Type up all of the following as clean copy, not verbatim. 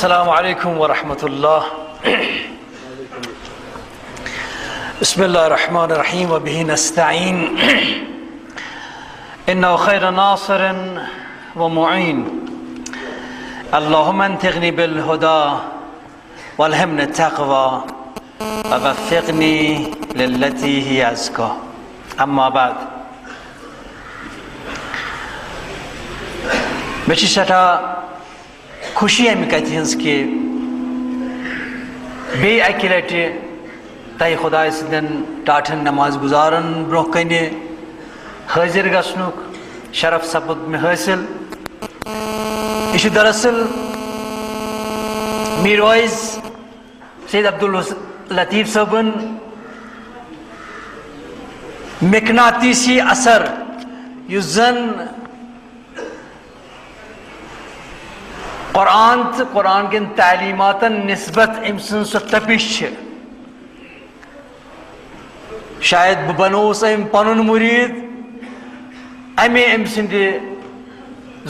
السلام علیکم ورحمۃ اللہ. بسم اللہ الرحمن الرحیم وبہ نستعین انہ خیر ناصر ومعین اللہم انتغنی بالہدا والہمنی التقوی ووفقنی للتی ہی ازکی. اما بعد میں چھ سٹھا خوشی امہ کتھ ہز کہ بی اکہ لٹہ تہ خدا سندین ٹاٹھن نماز گزارن برہ کن حاضر گھنک شرف سپد میں حاصل. یہ دراصل میر وائز سید عبداللطیف صٲبن مقناطیسی اثر یس زن قرآن تو قرآن کن تعلیمات نسبت ام سن سو تپش شاید بہ بنوس ام پن مرید امے ام سند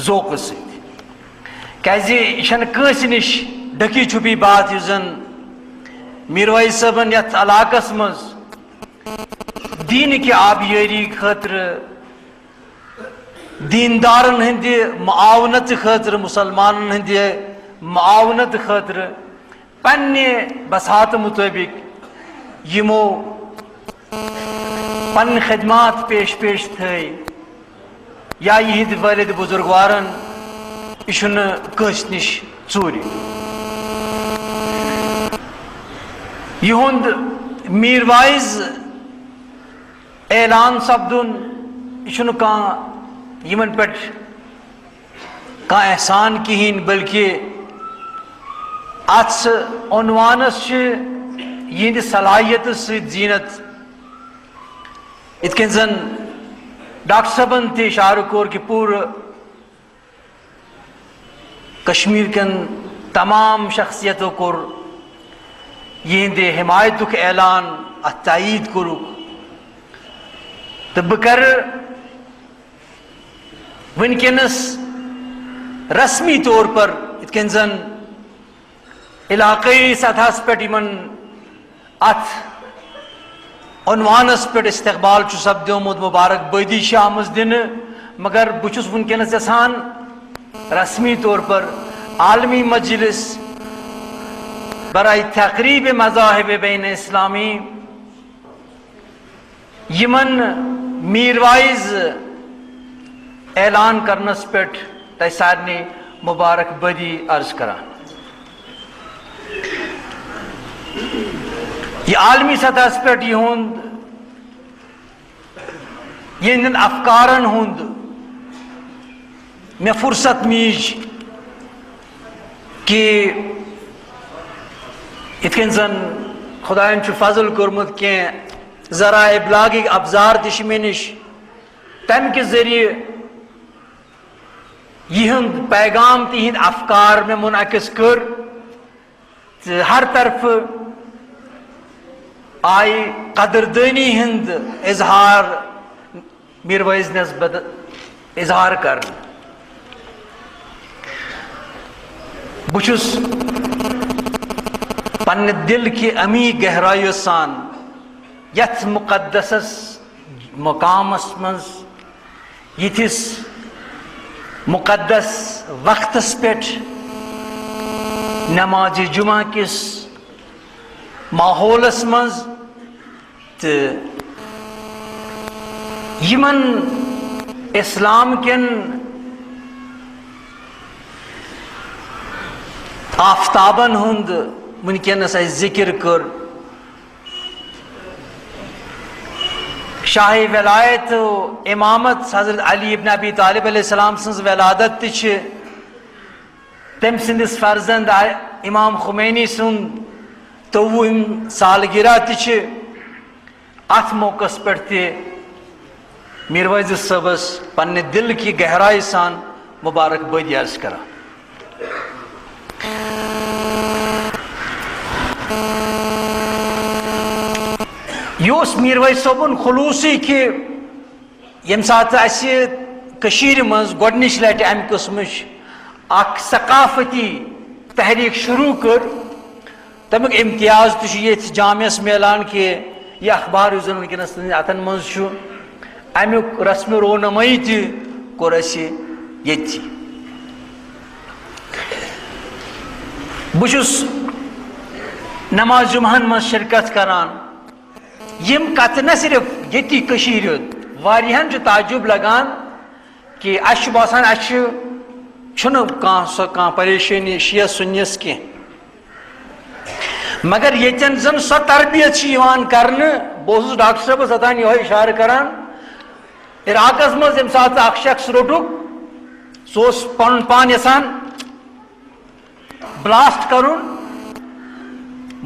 ذوق ست یہ کنس نش ڈکی چھپی بات اس زن میر وائز صٲبن یتھ علاقس مز دین کی آبیاری خاطر دیندارن ہند معاونت خاطر مسلمانن ہند معاونت خاطر پنہ بساط مطابق یمو پن خدمات پیش تھے یا یہ والد بزرگوارن یہ کس نش ژوٗرِ. یہند میر وائز اعلان سپدن یہ یمن پہ احسان کہین بلکہ ات عنوانس یہ صلاحیت ست زینت ات کن زن ڈاکٹر صاحبن تہ اشارہ کور کہ پور کشمیر کن تمام شخصیتوں کور یہ حمایت اعلان ات تائید کورک تو بہ کر ونکس رسمی طور پر اتکن زن علاقائی سطحس پہ ات عنوانس پہ استقبال سپدیومت مبارک بدی آمز دن مگر بہس ونکس یژھان رسمی طور پر عالمی مجلس برائے تقریب مذاہب بین اسلامی یمن میر وائز اعلان کرنس پہ تہ سارے مبارک بدی عرض کران. یہ عالمی سطح پہ یہ افکارن ہند میں فرصت میج کہ اتکن زن خدائن فضل کورمت کی ذرائع ابلاغی ابزار تہ مے نش تمہ کے ذریعے یہند پیغام تہند افکار میں منعقد کر ہر طرف آئی قدردانی ہند اظہار میر وائز نسبت اظہار کر. بچس پنہ دل کی امی گہرائی سان یتھ مقدسس مقامس مز یتھس مقدس وقتس پہ نماز جمعہ کس ماحولس مز یمن اسلام کن آفتابن ہند ونکس ذکر کر شاہ ولایت و امامت حضرت علی ابن ابی طالب علیہ السلام سن ولادت تہ تم سندس فرزند امام خمینی سن 23 سالگرہ تہ ات موقع پہ میر وائز صبس پنہ دل کی گہرائی سان مبارک بدی عرض کران. یہ میر وائز صبن خلوصی کہ یم سات مز گۄڈنِچ لٹہِ امہِ قٕسمٕچ اکھ ثقافتی تحریک شروع کر تمیک امتیاز تیت جامعس میلان کہ یہ اخبار اس ونکس اتن مز امیک رسم رونمائی تہ کور اس یتی بہس نماز جمعہن مز شرکت کران یم کت نہ صرف یتی کشیر واریہن چھ تعجب لگان کہ اس باسان اس کان پریشانی شیعہ سنیس کی مگر یتن زن سو تربیت کرنے بہت ڈاکٹر صاحب اوتان یہ اشارہ کران عراقس مز یم سات اخ شخص روٹک سہ پن پان یسان بلاسٹ کرن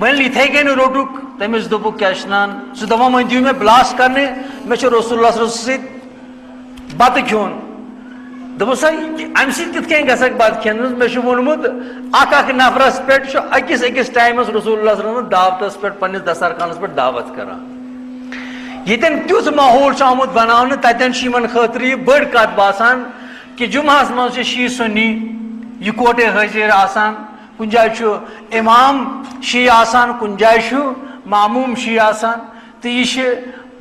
ون اتھے کن روٹک تمس دپک کیا نان سہ دپان ون دیو میں بلاسٹ کرنے میں رسول اللہ صلی اللہ علیہ وسلم بتہ کھیون دپس ام سی کت کن گھک بت کھین مے وونمت اخ نفرس پہ اکس اکس ٹائمس رسول اللہ صلی اللہ علیہ وسلم دعوتس پہ پنس دسترخانس پہ دعوت کران یتن تیت ماحول آمت بنانے تتن خاطر یہ بڑ کت باسان کہ جمعہس مز شیعہ سنی یکوٹے حاضر آسان کن جائے امام شیعہ آسان کن جائے معموم شیعہ آسان تو یہ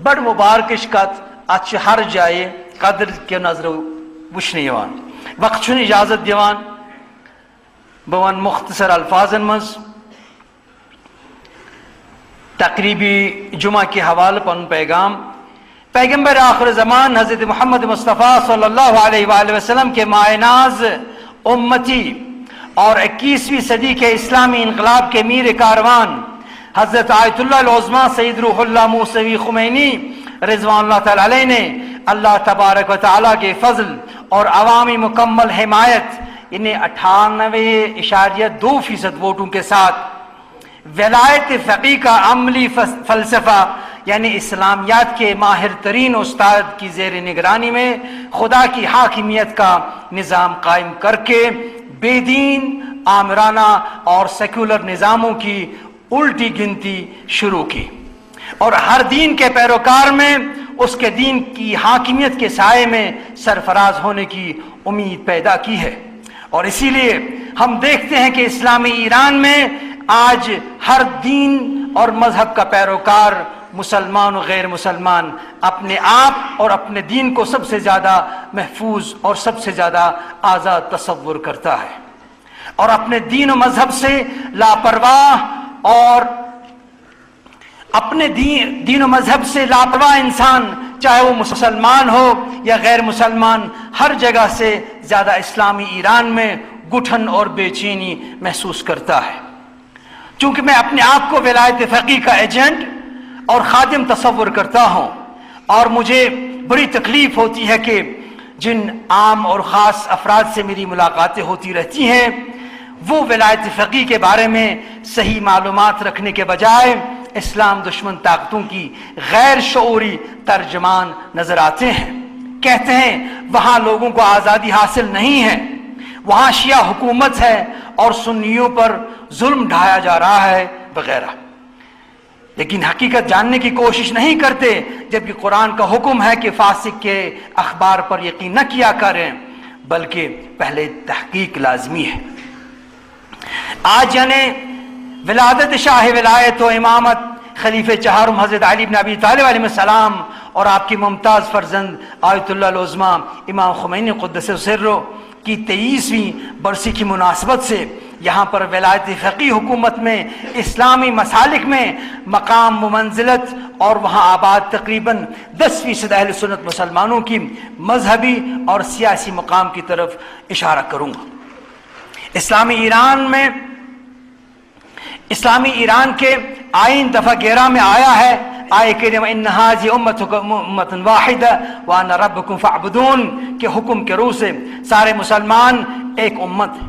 بڑ مبارکش کت ات ہر جائے قدر کے نظر وچھنے وقت چھن اجازت دیوان بہ ون مختصر الفاظن مز تقریبی جمعہ کے حوالہ پن پیغام پیغمبر آخر زمان حضرت محمد مصطفیٰ صلی اللہ علیہ وآلہ وسلم کے مائع ناز امتی اور 21ویں صدی کے اسلامی انقلاب کے میر کاروان حضرت آیت اللہ العظمیٰ سید روح اللہ موسوی خمینی رضوان اللہ تعالی علیہ نے اللہ تبارک و تعالیٰ کے فضل اور عوامی مکمل حمایت انہیں 98.2% ووٹوں کے ساتھ ولایت فقیہ کا عملی فلسفہ یعنی اسلامیات کے ماہر ترین استاد کی زیر نگرانی میں خدا کی حاکمیت کا نظام قائم کر کے بے دین آمرانہ اور سیکولر نظاموں کی الٹی گنتی شروع کی اور ہر دین کے پیروکار میں اس کے دین کی حاکمیت کے سائے میں سرفراز ہونے کی امید پیدا کی ہے۔ اور اسی لیے ہم دیکھتے ہیں کہ اسلامی ایران میں آج ہر دین اور مذہب کا پیروکار مسلمان و غیر مسلمان اپنے آپ اور اپنے دین کو سب سے زیادہ محفوظ اور سب سے زیادہ آزاد تصور کرتا ہے، اور اپنے دین و مذہب سے لاپرواہ اور اپنے دین و مذہب سے لاپرواہ انسان چاہے وہ مسلمان ہو یا غیر مسلمان ہر جگہ سے زیادہ اسلامی ایران میں گٹھن اور بے چینی محسوس کرتا ہے۔ چونکہ میں اپنے آپ کو ولایت فقیہ کا ایجنٹ اور خادم تصور کرتا ہوں اور مجھے بڑی تکلیف ہوتی ہے کہ جن عام اور خاص افراد سے میری ملاقاتیں ہوتی رہتی ہیں وہ ولایت فقیہ کے بارے میں صحیح معلومات رکھنے کے بجائے اسلام دشمن طاقتوں کی غیر شعوری ترجمان نظر آتے ہیں۔ کہتے ہیں وہاں لوگوں کو آزادی حاصل نہیں ہے، وہاں شیعہ حکومت ہے اور سنیوں پر ظلم ڈھایا جا رہا ہے وغیرہ، لیکن حقیقت جاننے کی کوشش نہیں کرتے، جبکہ قرآن کا حکم ہے کہ فاسق کے اخبار پر یقین نہ کیا کریں بلکہ پہلے تحقیق لازمی ہے۔ آج یعنی ولادت شاہ ولایت و امامت خلیفہ چہارم حضرت علی بن ابی طالب علیہ السلام اور آپ کی ممتاز فرزند آیت اللہ العظمیٰ امام خمینی قدس سرہ کی 23ویں برسی کی مناسبت سے یہاں پر ولایت فقیہ حکومت میں اسلامی مسالک میں مقام و منزلت اور وہاں آباد تقریباً 10% اہل سنت مسلمانوں کی مذہبی اور سیاسی مقام کی طرف اشارہ کروں گا۔ اسلامی ایران کے آئین دفعہ 11 میں آیا ہے آئے کریم ان ھذہ امتکم امۃ واحدہ وانا ربکم فاعبدون کے حکم کے روح سے سارے مسلمان ایک امت ہیں،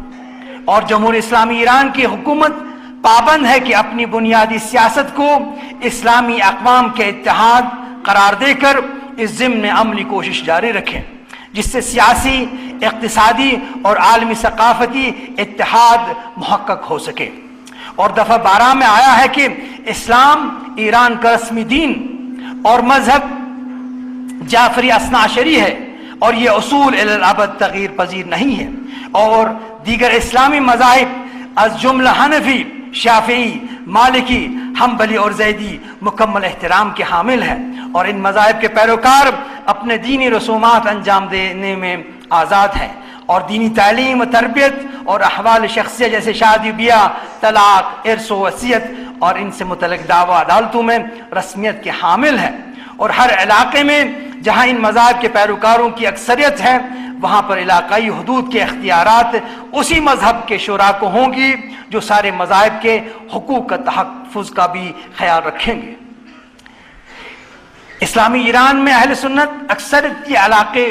اور جمہوریہ اسلامی ایران کی حکومت پابند ہے کہ اپنی بنیادی سیاست کو اسلامی اقوام کے اتحاد قرار دے کر اس ضمن میں عملی کوشش جاری رکھیں جس سے سیاسی، اقتصادی اور عالمی ثقافتی اتحاد محقق ہو سکے۔ اور دفعہ 12 میں آیا ہے کہ اسلام ایران کا رسمی دین اور مذہب جعفری اثنا عشری ہے اور یہ اصول الی الابد تغیر پذیر نہیں ہے، اور دیگر اسلامی مذاہب از جملہ حنفی، شافعی، مالکی، حنبلی اور زیدی مکمل احترام کے حامل ہے، اور ان مذاہب کے پیروکار اپنے دینی رسومات انجام دینے میں آزاد ہیں، اور دینی تعلیم و تربیت اور احوال شخصیہ جیسے شادی بیاہ، طلاق، ارث و وصیت اور ان سے متعلق دعویٰ عدالتوں میں رسمیت کے حامل ہے، اور ہر علاقے میں جہاں ان مذاہب کے پیروکاروں کی اکثریت ہے وہاں پر علاقائی حدود کے اختیارات اسی مذہب کے شورا کو ہوں گی جو سارے مذاہب کے حقوق کا تحفظ کا بھی خیال رکھیں گے۔ اسلامی ایران میں اہل سنت اکثریت کے علاقے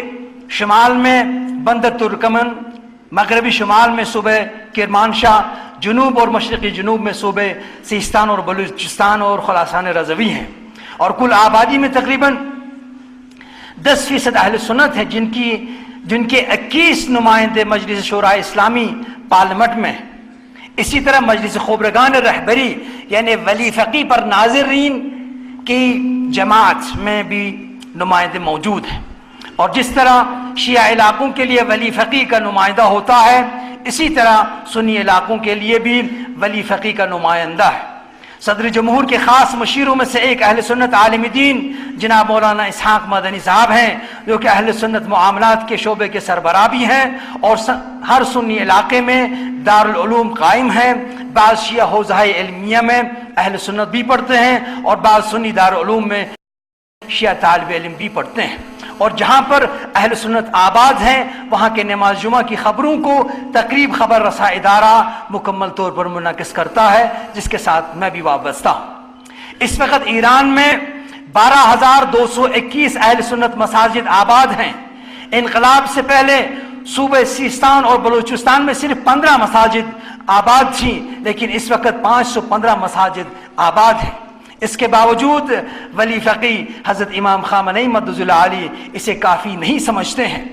شمال میں بندر ترکمن، مغربی شمال میں صوبے کرمانشاہ، جنوب اور مشرقی جنوب میں صوبے سیستان اور بلوچستان اور خراسان رضوی ہیں، اور کل آبادی میں تقریباً 10% اہل سنت ہیں جن کے 21 نمائندے مجلس شورائے اسلامی پارلیمنٹ میں ہیں۔ اسی طرح مجلس خبرگان رہبری یعنی ولی فقی پر ناظرین کی جماعت میں بھی نمائندے موجود ہیں، اور جس طرح شیعہ علاقوں کے لیے ولی فقی کا نمائندہ ہوتا ہے اسی طرح سنی علاقوں کے لیے بھی ولی فقی کا نمائندہ ہے۔ صدر جمہور کے خاص مشیروں میں سے ایک اہل سنت عالم دین جناب مولانا اسحاق مدنی صاحب ہیں، جو کہ اہل سنت معاملات کے شعبے کے سربراہ بھی ہیں، اور ہر سنی علاقے میں دارالعلوم قائم ہیں۔ بعض شیعہ حوزہ علمیہ میں اہل سنت بھی پڑھتے ہیں، اور بعض سنی دارالعلوم میں شیعہ طالب علم بھی پڑھتے ہیں، اور جہاں پر اہل سنت آباد ہیں وہاں کے نماز جمعہ کی خبروں کو تقریب خبر رساں ادارہ مکمل طور پر منعقد کرتا ہے، جس کے ساتھ میں بھی وابستہ ہوں۔ اس وقت ایران میں 12,221 اہل سنت مساجد آباد ہیں۔ انقلاب سے پہلے صوبے سیستان اور بلوچستان میں صرف 15 مساجد آباد تھیں، لیکن اس وقت 515 مساجد آباد ہیں۔ اس کے باوجود ولی فقی حضرت امام خامنئی مقدس العالی اسے کافی نہیں سمجھتے ہیں،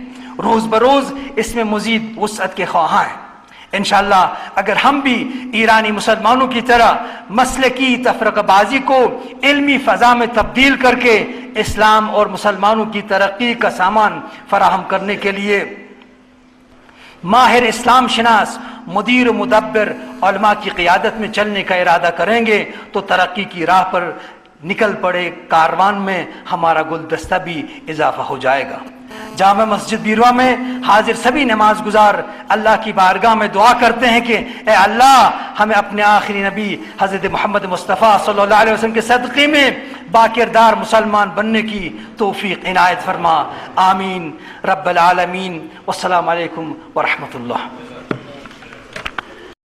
روز بروز اس میں مزید وسعت کے خواہاں ہیں۔ انشاءاللہ اگر ہم بھی ایرانی مسلمانوں کی طرح مسلکی تفرقہ بازی کو علمی فضا میں تبدیل کر کے اسلام اور مسلمانوں کی ترقی کا سامان فراہم کرنے کے لیے ماہر اسلام شناس، مدیر و مدبر علماء کی قیادت میں چلنے کا ارادہ کریں گے تو ترقی کی راہ پر نکل پڑے کاروان میں ہمارا گلدستہ بھی اضافہ ہو جائے گا۔ جامع مسجد بیروا میں حاضر سبھی نماز گزار اللہ کی بارگاہ میں دعا کرتے ہیں کہ اے اللہ ہمیں اپنے آخری نبی حضرت محمد مصطفیٰ صلی اللہ علیہ وسلم کے صدقے میں باکردار مسلمان بننے کی توفیق عنایت فرما، آمین رب العالمین۔ والسلام علیکم ورحمۃ اللہ۔